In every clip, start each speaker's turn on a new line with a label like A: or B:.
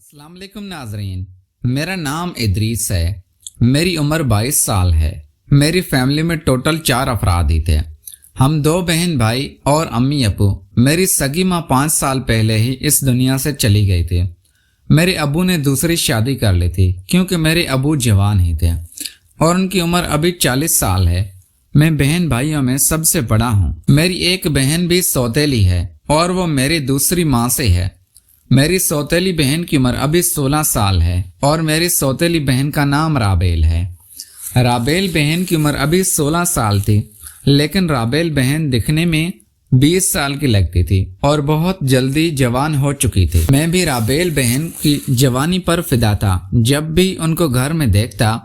A: अस्सलाम वालेकुम नाज़रीन, मेरा नाम इदरीस है। मेरी उम्र 22 साल है। मेरी फैमिली में टोटल 4 अफराद ही थे। हम 2 बहन भाई और अम्मी अबू। मेरी सगी माँ 5 साल पहले ही इस दुनिया से चली गई थी। मेरे अबू ने दूसरी शादी कर ली थी क्योंकि मेरे अबू जवान ही थे और उनकी उम्र अभी 40 साल है। मैं बहन भाइयों में सबसे बड़ा हूँ। मेरी एक बहन भी सौतेली है और वो मेरी दूसरी माँ से है। मेरी सौतेली बहन की उम्र अभी 16 साल है और मेरी सौतेली बहन का नाम राबेल है। राबेल बहन की उम्र अभी 16 साल थी, लेकिन राबेल बहन दिखने में 20 साल की लगती थी और बहुत जल्दी जवान हो चुकी थी। मैं भी राबेल बहन की जवानी पर फिदा था। जब भी उनको घर में देखता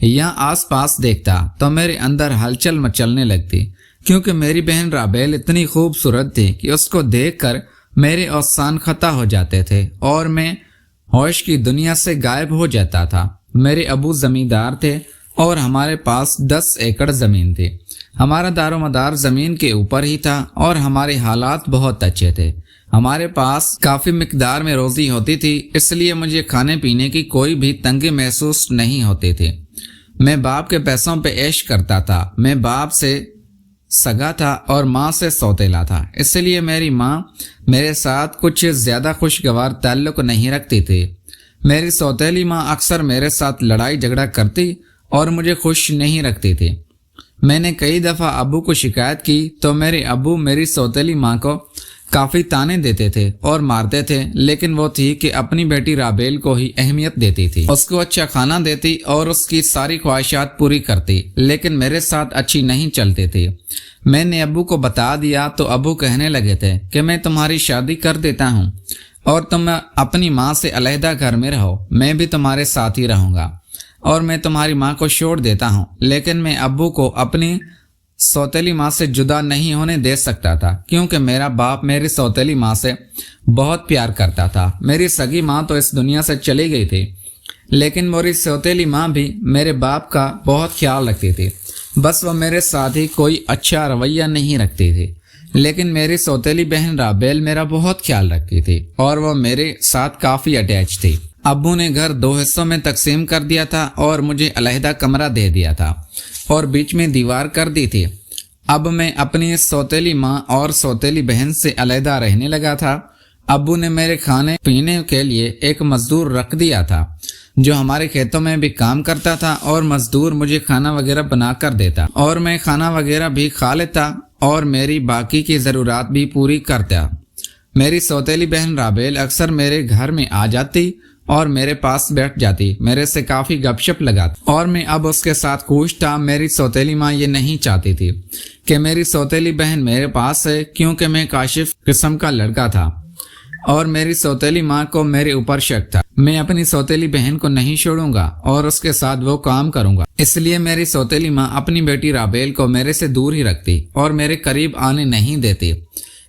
A: या आसपास देखता तो मेरे अंदर हलचल मचलने लगती, क्योंकि मेरी बहन राबेल इतनी खूबसूरत थी कि उसको देखकर मेरे औसान खता हो जाते थे और मैं होश की दुनिया से गायब हो जाता था। मेरे अबू जमींदार थे और हमारे पास 10 एकड़ जमीन थी। हमारा दारोमदार जमीन के ऊपर ही था और हमारे हालात बहुत अच्छे थे। हमारे पास काफी मिकदार में रोजी होती थी, इसलिए मुझे खाने पीने की कोई भी तंगी महसूस नहीं होती थी। मैं बाप के पैसों पे ऐश करता था। मैं बाप से सगा था और माँ से सौतेला था, इसलिए मेरी माँ मेरे साथ कुछ ज्यादा खुशगवार ताल्लुक नहीं रखती थी। मेरी सौतेली माँ अक्सर मेरे साथ लड़ाई झगड़ा करती और मुझे खुश नहीं रखती थी। मैंने कई दफ़ा अबू को शिकायत की तो मेरे अबू मेरी सौतेली माँ को काफ़ी ताने देते थे और मारते थे, लेकिन वो थी कि अपनी बेटी राबेल को ही अहमियत देती थी। उसको अच्छा खाना देती और उसकी सारी ख्वाहिशात पूरी करती, लेकिन मेरे साथ अच्छी नहीं चलती थी। मैंने अबू को बता दिया तो अबू कहने लगे थे कि मैं तुम्हारी शादी कर देता हूँ और तुम अपनी माँ से अलहदा घर में रहो, मैं भी तुम्हारे साथ ही रहूँगा और मैं तुम्हारी माँ को छोड़ देता हूँ। लेकिन मैं अबू को अपनी सौतेली माँ से जुदा नहीं होने दे सकता था, क्योंकि मेरा बाप मेरी सौतेली माँ से बहुत प्यार करता था। मेरी सगी माँ तो इस दुनिया से चली गई थी, लेकिन मेरी सौतेली माँ भी मेरे बाप का बहुत ख्याल रखती थी। बस वो मेरे साथ ही कोई अच्छा रवैया नहीं रखती थी। लेकिन मेरी सौतेली बहन राबेल मेरा बहुत ख्याल रखती थी और वो मेरे साथ काफ़ी अटैच थी। अब्बू ने घर 2 हिस्सों में तकसीम कर दिया था और मुझे अलहदा कमरा दे दिया था और बीच में दीवार कर दी थी। अब मैं अपनी सौतेली माँ और सौतेली बहन से अलहदा रहने लगा था। अब्बू ने मेरे खाने पीने के लिए एक मजदूर रख दिया था जो हमारे खेतों में भी काम करता था और मजदूर मुझे खाना वगैरह बना कर देता और मैं खाना वगैरह भी खा लेता और मेरी बाकी की ज़रूरत भी पूरी करता। मेरी सौतेली बहन राबेल अक्सर मेरे घर में आ जाती और मेरे पास बैठ जाती, मेरे से काफ़ी गपशप लगाती और मैं अब उसके साथ खुश था। मेरी सौतेली माँ ये नहीं चाहती थी कि मेरी सौतेली बहन मेरे पास है, क्योंकि मैं काशिफ किस्म का लड़का था और मेरी सौतेली माँ को मेरे ऊपर शक था। मैं अपनी सौतेली बहन को नहीं छोड़ूंगा और उसके साथ वो काम करूंगा, इसलिए मेरी सौतेली माँ अपनी बेटी राबेल को मेरे से दूर ही रखती और मेरे करीब आने नहीं देती।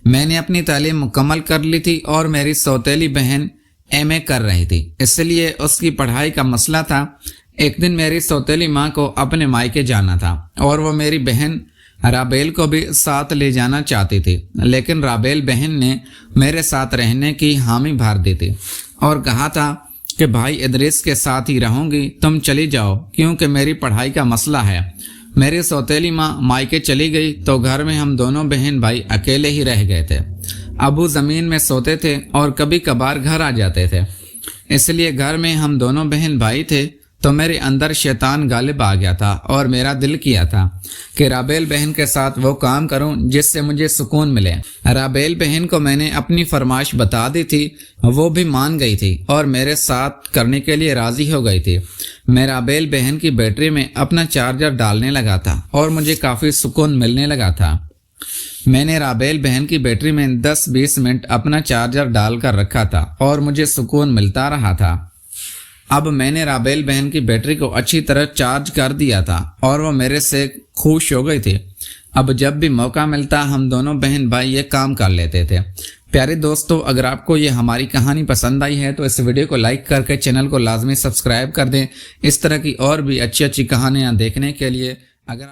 A: मैंने अपनी तालीम मुकम्मल कर ली थी और मेरी सौतेली बहन MA कर रही थी, इसलिए उसकी पढ़ाई का मसला था। एक दिन मेरी सौतेली माँ को अपने मायके जाना था और वो मेरी बहन राबेल को भी साथ ले जाना चाहती थी, लेकिन राबेल बहन ने मेरे साथ रहने की हामी भर दी थी और कहा था कि भाई इदरीस के साथ ही रहूंगी, तुम चली जाओ, क्योंकि मेरी पढ़ाई का मसला है। मेरी सौतेली माँ मायके चली गई तो घर में हम दोनों बहन भाई अकेले ही रह गए थे। अबू ज़मीन में सोते थे और कभी कभार घर आ जाते थे, इसलिए घर में हम दोनों बहन भाई थे। तो मेरे अंदर शैतान गालिब आ गया था और मेरा दिल किया था कि राबेल बहन के साथ वो काम करूं जिससे मुझे सुकून मिले। राबेल बहन को मैंने अपनी फरमाइश बता दी थी, वो भी मान गई थी और मेरे साथ करने के लिए राज़ी हो गई थी। मैं राबेल बहन की बैटरी में अपना चार्जर डालने लगा था और मुझे काफ़ी सुकून मिलने लगा था। मैंने राबेल बहन की बैटरी में 10-20 मिनट अपना चार्जर डालकर रखा था और मुझे सुकून मिलता रहा था। अब मैंने राबेल बहन की बैटरी को अच्छी तरह चार्ज कर दिया था और वो मेरे से खुश हो गई थी। अब जब भी मौका मिलता हम दोनों बहन भाई ये काम कर लेते थे। प्यारे दोस्तों, अगर आपको ये हमारी कहानी पसंद आई है तो इस वीडियो को लाइक करके चैनल को लाजमी सब्सक्राइब कर दें। इस तरह की और भी अच्छी अच्छी कहानियाँ देखने के लिए अगर